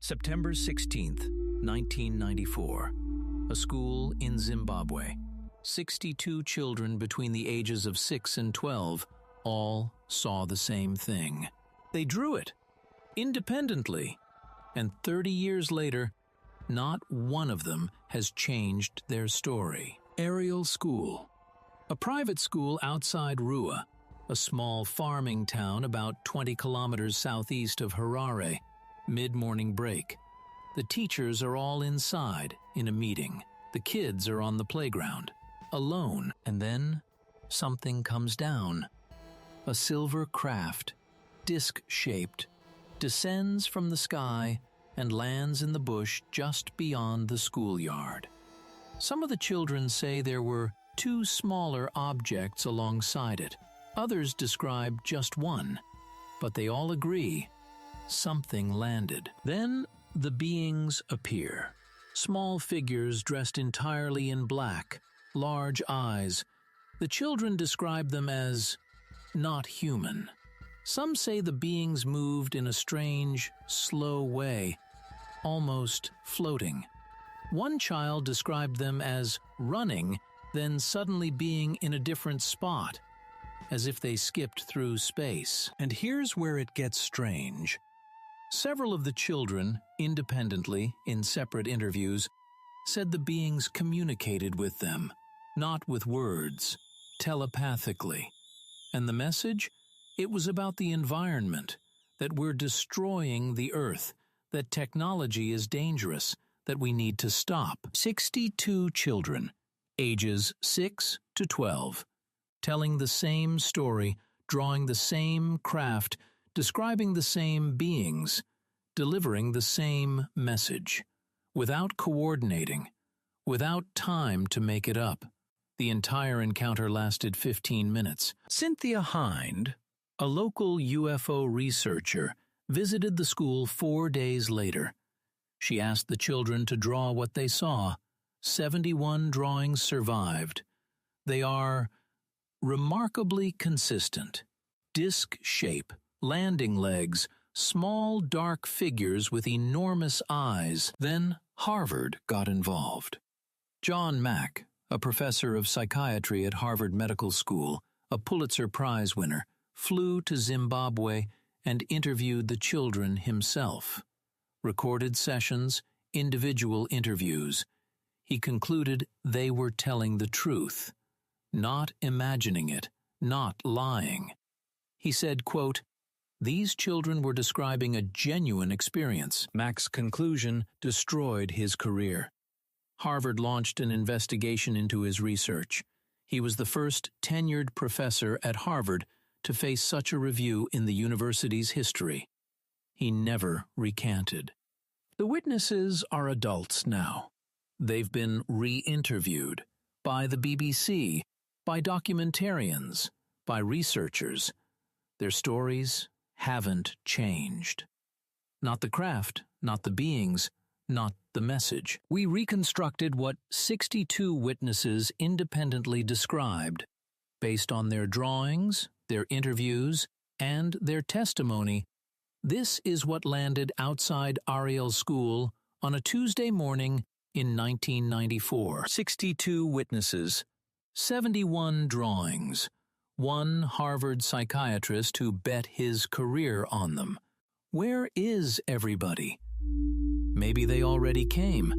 September 16th, 1994. A school in Zimbabwe. 62 children between the ages of 6 and 12 all saw the same thing. They drew it, independently, and 30 years later, not one of them has changed their story. Ariel School. A private school outside Ruwa, a small farming town about 20 kilometers southeast of Harare. Mid-morning break. The teachers are all inside in a meeting. The kids are on the playground, alone, and then something comes down. A silver craft, disc-shaped, descends from the sky and lands in the bush just beyond the schoolyard. Some of the children say there were 2 smaller objects alongside it. Others describe just one, but they all agree something landed. Then the beings appear. Small figures dressed entirely in black, large eyes. The children describe them as not human. Some say the beings moved in a strange, slow way, almost floating. One child described them as running, then suddenly being in a different spot, as if they skipped through space. And here's where it gets strange. Several of the children, independently, in separate interviews, said the beings communicated with them, not with words, telepathically. And the message? It was about the environment, that we're destroying the earth, that technology is dangerous, that we need to stop. 62 children, ages 6 to 12, telling the same story, drawing the same craft, describing the same beings, delivering the same message, without coordinating, without time to make it up. The entire encounter lasted 15 minutes. Cynthia Hind, a local UFO researcher, visited the school 4 days later. She asked the children to draw what they saw. 71 drawings survived. They are remarkably consistent. Disc shape, landing legs, small dark figures with enormous eyes. Then Harvard got involved. John Mack, a professor of psychiatry at Harvard Medical School, a Pulitzer Prize winner, flew to Zimbabwe and interviewed the children himself. Recorded sessions, individual interviews. He concluded they were telling the truth, not imagining it, not lying. He said, quote, "These children were describing a genuine experience." Mack's conclusion destroyed his career. Harvard launched an investigation into his research. He was the first tenured professor at Harvard to face such a review in the university's history. He never recanted. The witnesses are adults now. They've been re-interviewed by the BBC, by documentarians, by researchers. Their stories haven't changed. Not the craft, not the beings, not the message. We reconstructed what 62 witnesses independently described. Based on their drawings, their interviews, and their testimony, this is what landed outside Ariel School on a Tuesday morning in 1994. 62 witnesses, 71 drawings, one Harvard psychiatrist who bet his career on them. Where is everybody? Maybe they already came.